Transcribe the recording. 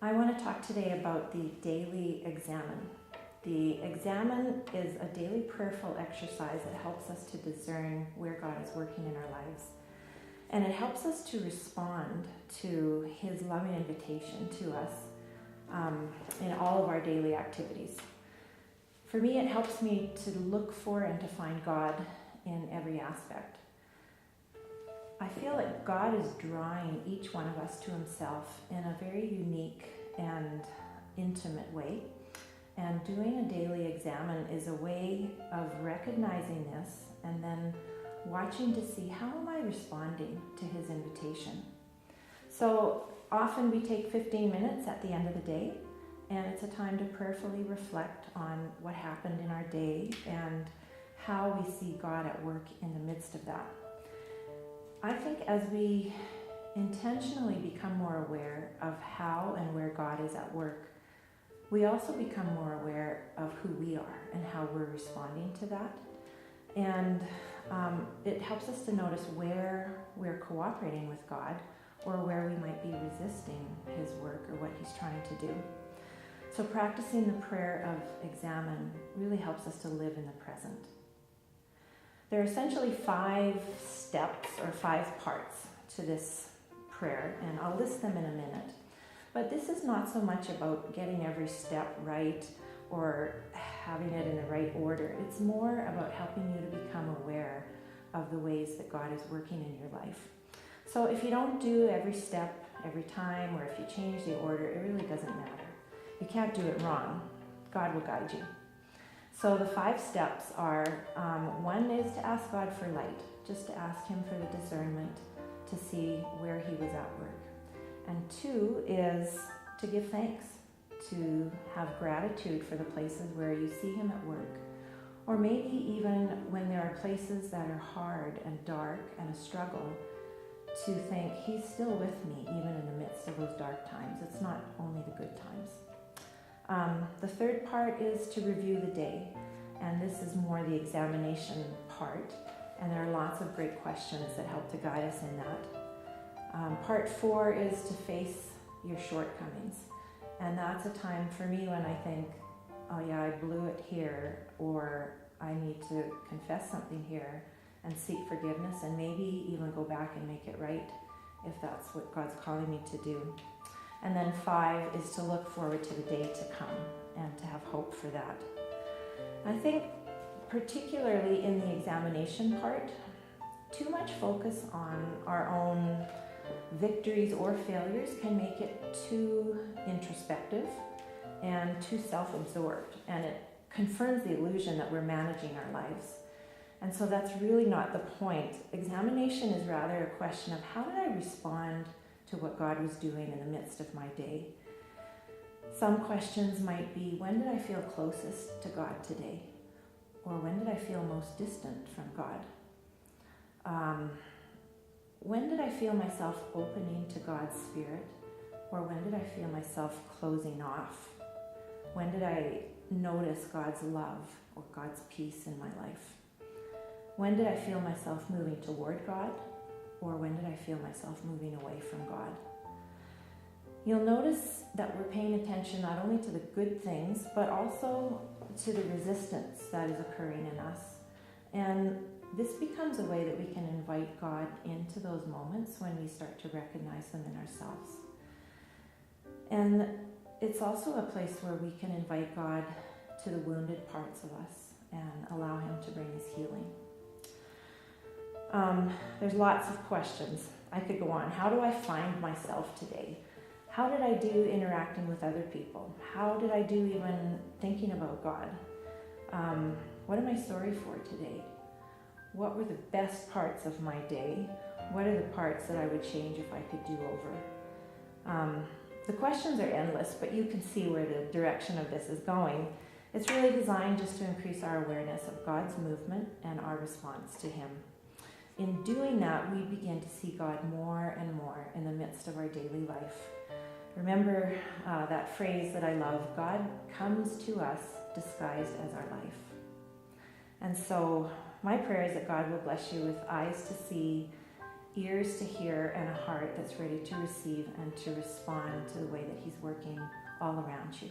I want to talk today about the Daily Examen. The Examen is a daily prayerful exercise that helps us to discern where God is working in our lives. And it helps us to respond to His loving invitation to us in all of our daily activities. For me, it helps me to look for and to find God in every aspect. I feel like God is drawing each one of us to Himself in a very unique and intimate way. And doing a daily examen is a way of recognizing this and then watching to see how am I responding to His invitation. So often we take 15 minutes at the end of the day, and it's a time to prayerfully reflect on what happened in our day and how we see God at work in the midst of that. I think as we intentionally become more aware of how and where God is at work, we also become more aware of who we are and how we're responding to that. And it helps us to notice where we're cooperating with God or where we might be resisting His work or what He's trying to do. So practicing the prayer of examen really helps us to live in the present. There are essentially 5 steps or 5 parts to this prayer, and I'll list them in a minute. But this is not so much about getting every step right or having it in the right order. It's more about helping you to become aware of the ways that God is working in your life. So if you don't do every step every time, or if you change the order, it really doesn't matter. You can't do it wrong. God will guide you. So the 5 steps are, 1 is to ask God for light, just to ask Him for the discernment to see where He was at work. And 2 is to give thanks, to have gratitude for the places where you see Him at work. Or maybe even when there are places that are hard and dark and a struggle, to think He's still with me even in the midst of those dark times. It's not only the good times. The 3rd part is to review the day, and this is more the examination part, and there are lots of great questions that help to guide us in that. Part 4 is to face your shortcomings, and that's a time for me when I think, oh yeah, I blew it here, or I need to confess something here and seek forgiveness and maybe even go back and make it right if that's what God's calling me to do. And then 5 is to look forward to the day to come and to have hope for that. I think particularly in the examination part, too much focus on our own victories or failures can make it too introspective and too self-absorbed, and it confirms the illusion that we're managing our lives. And so that's really not the point. Examination is rather a question of how did I respond to what God was doing in the midst of my day. Some questions might be, when did I feel closest to God today? Or when did I feel most distant from God? When did I feel myself opening to God's Spirit? Or when did I feel myself closing off? When did I notice God's love or God's peace in my life? When did I feel myself moving toward God? Or when did I feel myself moving away from God? You'll notice that we're paying attention not only to the good things, but also to the resistance that is occurring in us. And this becomes a way that we can invite God into those moments when we start to recognize them in ourselves. And it's also a place where we can invite God to the wounded parts of us and allow Him to bring His healing. There's lots of questions. I could go on. How do I find myself today? How did I do interacting with other people? How did I do even thinking about God? What am I sorry for today? What were the best parts of my day? What are the parts that I would change if I could do over? The questions are endless, but you can see where the direction of this is going. It's really designed just to increase our awareness of God's movement and our response to Him. In doing that, we begin to see God more and more in the midst of our daily life. Remember that phrase that I love, God comes to us disguised as our life. And so my prayer is that God will bless you with eyes to see ears to hear and a heart that's ready to receive and to respond to the way that He's working all around you.